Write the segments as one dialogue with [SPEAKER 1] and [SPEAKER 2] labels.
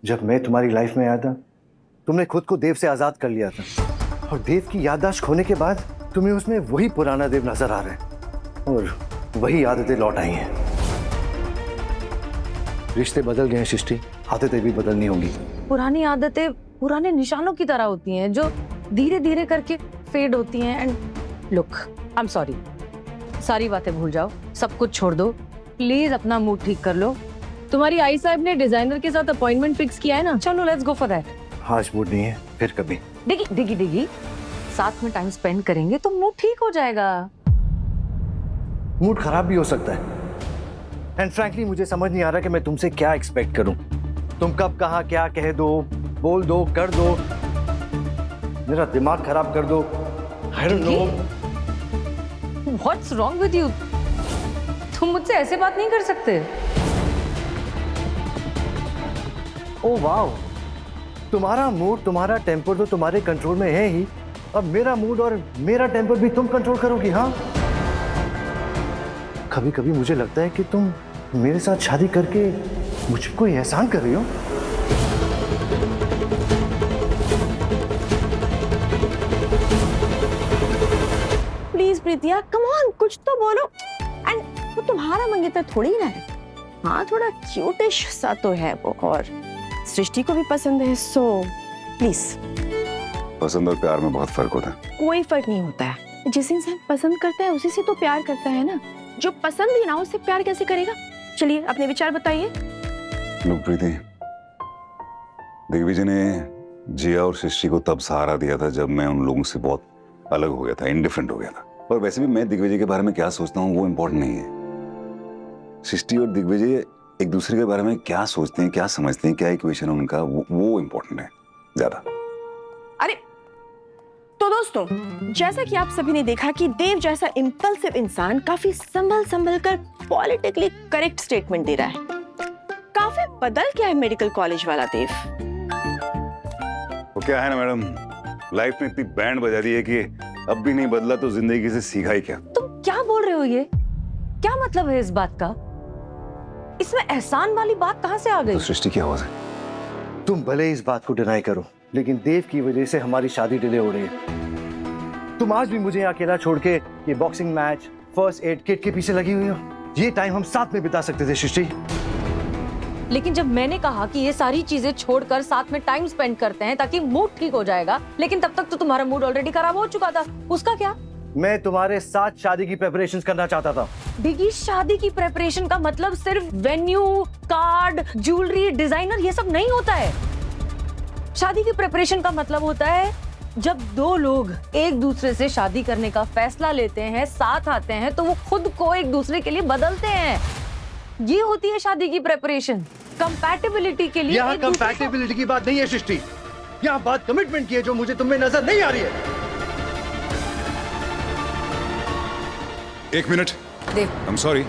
[SPEAKER 1] जब मैं तुम्हारी लाइफ में आया था, तुमने खुद को देव से आजाद कर लिया था और देव की याददाश्त खोने के बाद तुम्हें उसमें वही पुराना देव नजर आ रहा है और वही आदतें लौट आई हैं। रिश्ते बदल गए हैं सृष्टि, आदतें भी बदलनी होंगी।
[SPEAKER 2] पुरानी आदतें पुराने निशानों की तरह होती हैं जो धीरे धीरे करके फेड होती हैं। And look, I am sorry, सारी बातें भूल जाओ, सब कुछ छोड़ दो, प्लीज अपना मूड ठीक कर लो। तुम्हारी आई साहब ने डिजाइनर के साथ अपॉइंटमेंट फिक्स किया है ना, चलो लेट्स गो फॉर दैट।
[SPEAKER 1] आज मूड नहीं है, फिर कभी।
[SPEAKER 2] डिगी साथ में टाइम स्पेंड करेंगे तो मूड ठीक हो जाएगा।
[SPEAKER 1] मूड खराब भी हो सकता है एंड फ्रैंकली मुझे समझ नहीं आ रहा कि मैं तुमसे क्या एक्सपेक्ट करूं। तुम कब कहाँ क्या कह दो, बोल दो, कर दो, मेरा दिमाग खराब कर दो। I don't know.
[SPEAKER 2] What's wrong with you? तुम मुझसे ऐसे बात नहीं कर सकते।
[SPEAKER 1] ओह वाओ, तुम्हारा मूड, तुम्हारा टेम्पर तो तुम्हारे कंट्रोल में है ही, अब मेरा मूड और मेरा टेम्पर भी तुम कंट्रोल करोगी? हाँ, कभी कभी मुझे लगता है कि तुम मेरे साथ शादी करके मुझ पर कोई एहसान कर रही हो।
[SPEAKER 3] प्लीज प्रीतिया, कम ऑन, कुछ तो बोलो। एंड वो तुम्हारा मंगेतर थोड़ी ना है। हाँ, थोड़ा क्यूटिश सा तो है वो, और सृष्टि को भी पसंद है, सो प्लीज।
[SPEAKER 4] पसंद और प्यार में बहुत फर्क होता है।
[SPEAKER 3] कोई फर्क नहीं होता है। जिस इंसान पसंद करता है उसी से तो प्यार करता है ना। जो पसंद ही ना हो उससे प्यार कैसे करेगा? चलिए अपने विचार बताइए।
[SPEAKER 4] लोग प्रीति, दिग्विजय ने जिया और सृष्टि को तब सहारा दिया था जब मैं उन लोगों से बहुत अलग हो गया था, इनडिफरेंट हो गया था। और वैसे भी मैं दिग्विजय के बारे में क्या सोचता हूँ वो इम्पोर्टेंट नहीं है। सृष्टि और दिग्विजय एक दूसरे के बारे में क्या सोचते हैं, क्या समझते हैं, क्या इक्वेशन है उनका, वो इम्पोर्टेंट है ज्यादा।
[SPEAKER 3] अरे तो दोस्तों, जैसा कि आप सभी ने देखा कि देव जैसा इम्पल्सिव इंसान काफी संभल कर पॉलिटिकली करेक्ट स्टेटमेंट दे रहा है। काफी बदल गया है मेडिकल कॉलेज वाला देव।
[SPEAKER 4] वो क्या है ना मैडम, लाइफ में इतनी बैंड बजा दी है कि अब भी नहीं बदला तो जिंदगी से सीखा ही क्या।
[SPEAKER 2] तुम क्या बोल रहे हो? ये क्या मतलब है इस बात का? इसमें एहसान वाली बात कहाँ से आ गई?
[SPEAKER 4] तो सृष्टि की आवाज है।
[SPEAKER 1] तुम भले इस बात को डिनाई करो, लेकिन देव की वजह से हमारी शादी डिले हो रही है। तुम आज भी मुझे अकेला छोड़ के ये boxing match, first aid kit के पीछे लगी हुई हो। ये टाइम हम साथ में बिता सकते थे सृष्टि।
[SPEAKER 2] लेकिन जब मैंने कहा कि ये सारी चीजें छोड़कर साथ में टाइम स्पेंड करते हैं ताकि मूड ठीक हो जाएगा, लेकिन तब तक तो तुम्हारा मूड ऑलरेडी खराब हो चुका था। उसका क्या?
[SPEAKER 1] मैं तुम्हारे साथ शादी की प्रेपरेशंस करना चाहता था।
[SPEAKER 2] डिगी, शादी की प्रेपरेशन का मतलब सिर्फ वेन्यू, कार्ड, ज्वेलरी, डिजाइनर ये सब नहीं होता है। शादी की प्रेपरेशन का मतलब होता है जब दो लोग एक दूसरे से शादी करने का फैसला लेते हैं, साथ आते हैं, तो वो खुद को एक दूसरे के लिए बदलते हैं। ये होती है शादी की प्रेपरेशन। कंपैटिबिलिटी के लिए।
[SPEAKER 1] यहाँ कंपैटिबिलिटी की बात नहीं है सृष्टि, यहाँ बात कमिटमेंट की है जो मुझे तुम में नजर नहीं आ रही है।
[SPEAKER 4] एक minute,
[SPEAKER 2] Dev,
[SPEAKER 4] I am sorry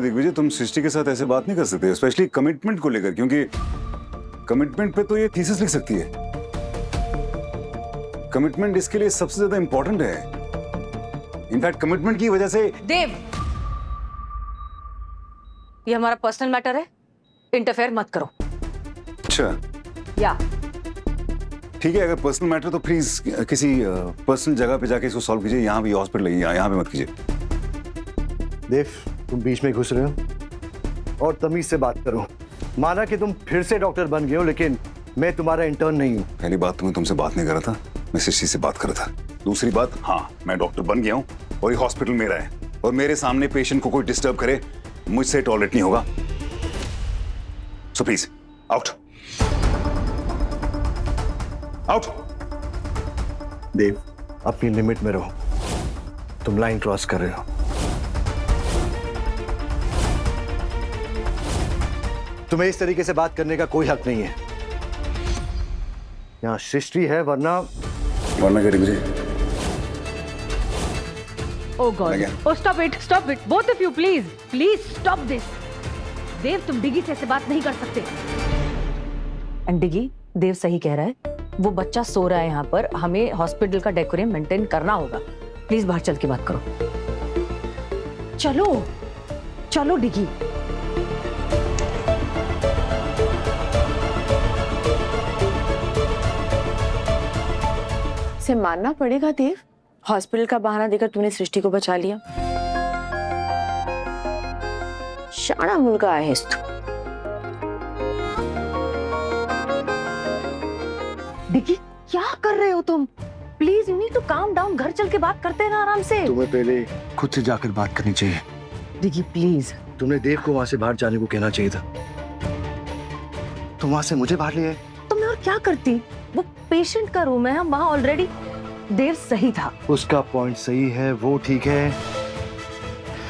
[SPEAKER 4] Digvijay, तुम सृष्टि के साथ ऐसे बात नहीं कर सकते, स्पेशली कमिटमेंट को लेकर, क्योंकि कमिटमेंट पे तो ये थीसिस लिख सकती है। कमिटमेंट इसके लिए सबसे ज्यादा इंपॉर्टेंट है। इनफैक्ट कमिटमेंट की वजह से।
[SPEAKER 2] देव, ये हमारा पर्सनल मैटर है, इंटरफेयर मत करो।
[SPEAKER 4] अच्छा,
[SPEAKER 2] या
[SPEAKER 4] ठीक है, अगर पर्सनल मैटर तो प्लीज किसी पर्सनल जगह पे जाके इसको सॉल्व कीजिए। यहाँ भी हॉस्पिटल है, यहाँ पे मत कीजिए।
[SPEAKER 1] देव, तुम बीच में घुस रहे हो और तमीज से बात करो। माना कि तुम फिर से डॉक्टर बन गए हो, लेकिन मैं तुम्हारा इंटर्न नहीं हूँ।
[SPEAKER 4] पहली बात तो मैं तुमसे बात नहीं कर रहा था, मैं सृष्टि से बात कर रहा था। दूसरी बात, हाँ, मैं डॉक्टर बन गया हूँ और ये हॉस्पिटल मेरा है, और मेरे सामने पेशेंट को कोई डिस्टर्ब करे मुझसे टॉलरेट नहीं होगा। So please out out.
[SPEAKER 1] Dev, अपनी लिमिट में रहो, तुम लाइन क्रॉस कर रहे हो। तुम्हें इस तरीके से बात करने का कोई हक नहीं है। यहाँ सृष्टि है, वरना
[SPEAKER 4] क्या मुझे।
[SPEAKER 2] Oh God! Oh, stop it! Stop it! Both of you, please, please stop this. देव, तुम डिगी से ऐसे बात नहीं कर सकते। एंड डिगी, देव सही कह रहा है, वो बच्चा सो रहा है यहाँ पर, हमें हॉस्पिटल का डेकोरम मेंटेन करना होगा। प्लीज बाहर चल के बात करो। चलो चलो डिगी।
[SPEAKER 3] वैसे मानना पड़ेगा देव, हॉस्पिटल का बहाना देकर तूने सृष्टि को बचा लिया। शाना मुलगा है तू।
[SPEAKER 2] डिकी, क्या कर रहे हो तुम? Please you need to calm down. घर चल के बात करते हैं ना आराम से।
[SPEAKER 1] तुम्हें पहले खुद से जाकर बात करनी चाहिए।
[SPEAKER 2] Dicky please.
[SPEAKER 1] तुमने देव को वहां से बाहर जाने को कहना चाहिए था। तुम वहां से मुझे बाहर ले आए।
[SPEAKER 2] तो मैं और क्या करती? वो पेशेंट का रूम है, हम वहां ऑलरेडी। देव सही था।
[SPEAKER 1] उसका पॉइंट सही है, वो ठीक है।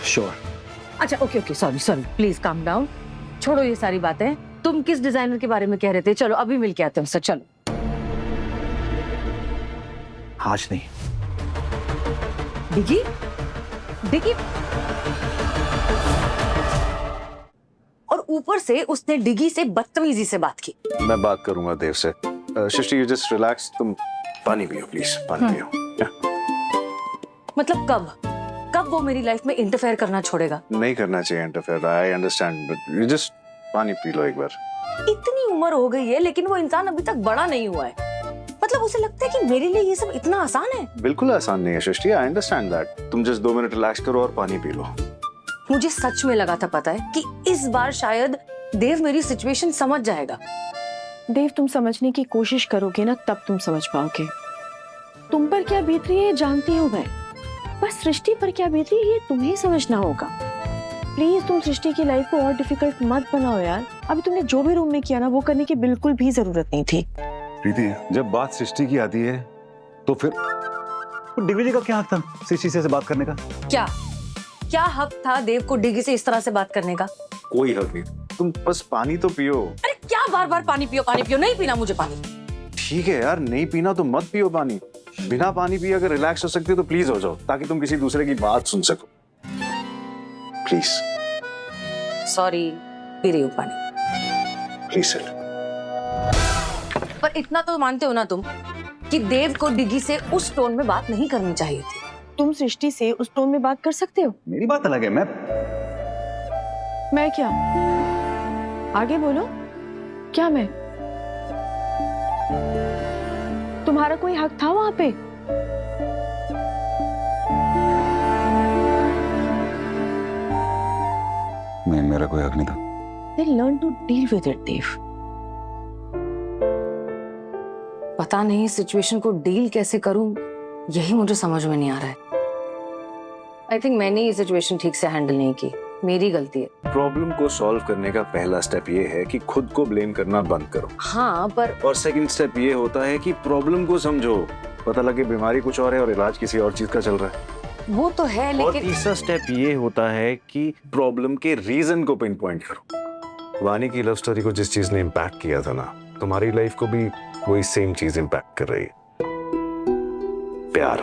[SPEAKER 1] श्योर।
[SPEAKER 2] अच्छा okay okay, sorry sorry, please calm down. छोड़ो ये सारी बातें। तुम किस डिजाइनर के बारे में कह रहे थे? चलो अभी मिल के आते हैं उससे। चलो।
[SPEAKER 1] आज नहीं।
[SPEAKER 2] Dicky, Dicky. और ऊपर से उसने डिगी से बदतमीजी से बात की।
[SPEAKER 5] मैं बात करूंगा देव से। सृष्टि यू जस्ट रिलैक्स, तुम पानी पियो प्लीज, पानी पियो।
[SPEAKER 2] मतलब कब वो मेरी लाइफ में इंटरफेयर करना छोड़ेगा?
[SPEAKER 5] नहीं करना चाहिए interfere, I understand, but you just पानी पी लो एक बार।
[SPEAKER 2] इतनी उम्र हो गई है लेकिन वो इंसान अभी तक बड़ा नहीं हुआ है। मतलब उसे लगता है कि मेरे लिए ये सब इतना आसान है।
[SPEAKER 5] बिल्कुल आसान नहीं है सृष्टि, आई अंडरस्टैंड दैट। तुम जस्ट 2 मिनट रिलैक्स करो और पानी पी लो।
[SPEAKER 2] मुझे सच में लगा था, पता है, कि इस बार शायद देव मेरी सिचुएशन समझ जाएगा।
[SPEAKER 3] देव, तुम समझने की कोशिश करोगे ना तब तुम समझ पाओगे। तुम पर क्या बीत रही है जानती हूँ मैं, बस सृष्टि पर क्या बीत रही है ये तुम्हें समझना होगा। प्लीज तुम सृष्टि की लाइफ को और डिफिकल्ट मत बनाओ यार। अभी तुमने जो भी रूम में किया ना वो करने की बिल्कुल भी जरूरत नहीं थी।
[SPEAKER 4] प्रीति, जब बात सृष्टि की आती है तो फिर
[SPEAKER 6] दिग्विजय का क्या हक था सृष्टि से बात करने का?
[SPEAKER 2] क्या हक था देव को डिगी से इस तरह से बात करने का?
[SPEAKER 5] कोई हक नहीं, तुम बस पानी तो पियो।
[SPEAKER 2] अरे क्या बार बार पानी पियो पानी पियो? नहीं पीना मुझे पानी।
[SPEAKER 5] ठीक है यार, नहीं पीना तो मत पियो पानी। बिना पानी पिए अगर रिलैक्स हो सकते हो तो प्लीज हो जाओ, ताकि तुम किसी दूसरे की बात सुन सको। प्लीज।
[SPEAKER 2] सॉरी, पी रही हूँ पानी।
[SPEAKER 5] Please sir.
[SPEAKER 2] पर इतना तो मानते हो ना तुम कि देव को डिगी से उस टोन में बात नहीं करनी चाहिए थी।
[SPEAKER 3] तुम सृष्टि से उस टोन में बात कर सकते हो?
[SPEAKER 6] मेरी बात अलग है।
[SPEAKER 3] मैं क्या? आगे बोलो। क्या मैं? तुम्हारा कोई हक था वहां पे?
[SPEAKER 4] नहीं, मेरा कोई हक नहीं था।
[SPEAKER 3] Then learn to deal with it, देव।
[SPEAKER 2] पता नहीं सिचुएशन को डील कैसे करूं, यही मुझे समझ में नहीं आ रहा है। आई थिंक मैंने ये सिचुएशन ठीक से हैंडल नहीं की, मेरी गलती है।
[SPEAKER 5] प्रॉब्लम को सॉल्व करने का पहला स्टेप ये है कि खुद को ब्लेम करना बंद करो।
[SPEAKER 2] हाँ पर
[SPEAKER 5] और सेकंड स्टेप ये होता है कि प्रॉब्लम को समझो। पता लगे बीमारी कुछ और है और इलाज किसी और चीज का चल रहा है।
[SPEAKER 2] वो तो है
[SPEAKER 5] और
[SPEAKER 2] लेकिन
[SPEAKER 5] तीसरा स्टेप ये होता है कि प्रॉब्लम के रीजन को पिन पॉइंट करो। वानी की लव स्टोरी को जिस चीज ने इम्पैक्ट किया था ना, तुम्हारी लाइफ को भी वही सेम चीज इम्पैक्ट कर रही है। प्यार।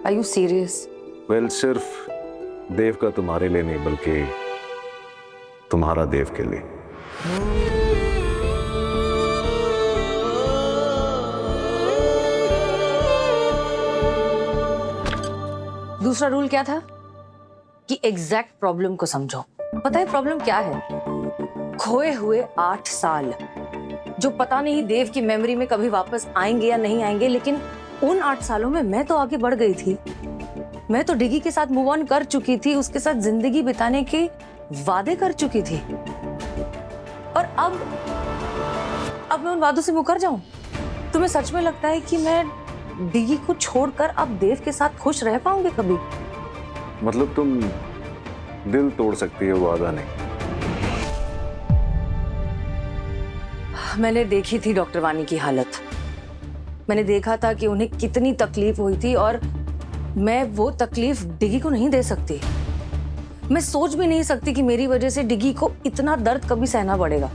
[SPEAKER 2] Are you serious?
[SPEAKER 5] वेल, सिर्फ देव का तुम्हारे लिए नहीं बल्कि तुम्हारा देव के लिए।
[SPEAKER 2] दूसरा रूल क्या था? कि एग्जैक्ट प्रॉब्लम को समझो। पता है प्रॉब्लम क्या है? खोए हुए 8 साल जो पता नहीं देव की मेमोरी में कभी वापस आएंगे या नहीं आएंगे, लेकिन उन 8 सालों में मैं तो आगे बढ़ गई थी। मैं तो डिगी के साथ मूव ऑन कर चुकी थी, उसके साथ जिंदगी बिताने के वादे कर चुकी थी। और अब मैं उन वादों से मुकर जाऊं? तुम्हें सच में लगता है कि मैं डिगी को छोड़कर अब देव के साथ खुश रह पाऊंगी कभी?
[SPEAKER 5] मतलब तुम दिल तोड़ सकती हो, वादा नहीं।
[SPEAKER 2] मैंने देखी थी डॉक्टर वानी की हालत। मैंने देखा था कि उन्हें कितनी तकलीफ हुई थी और मैं वो तकलीफ डिगी को नहीं दे सकती। मैं सोच भी नहीं सकती कि मेरी वजह से डिगी को इतना दर्द कभी सहना पड़ेगा।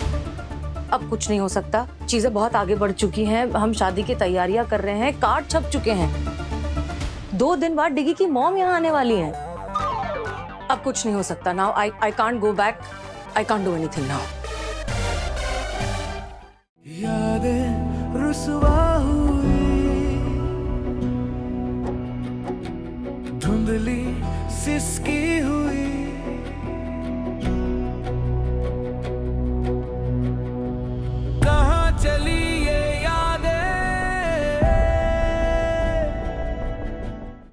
[SPEAKER 2] अब कुछ नहीं हो सकता, चीजें बहुत आगे बढ़ चुकी हैं। हम शादी की तैयारियां कर रहे हैं, कार्ड छप चुके हैं। 2 दिन बाद डिगी की मॉम यहाँ आने वाली है। अब कुछ नहीं हो सकता। Now I can't go back, I can't do anything now.
[SPEAKER 7] यादें रुसवा हुई, धुंधली सिसकी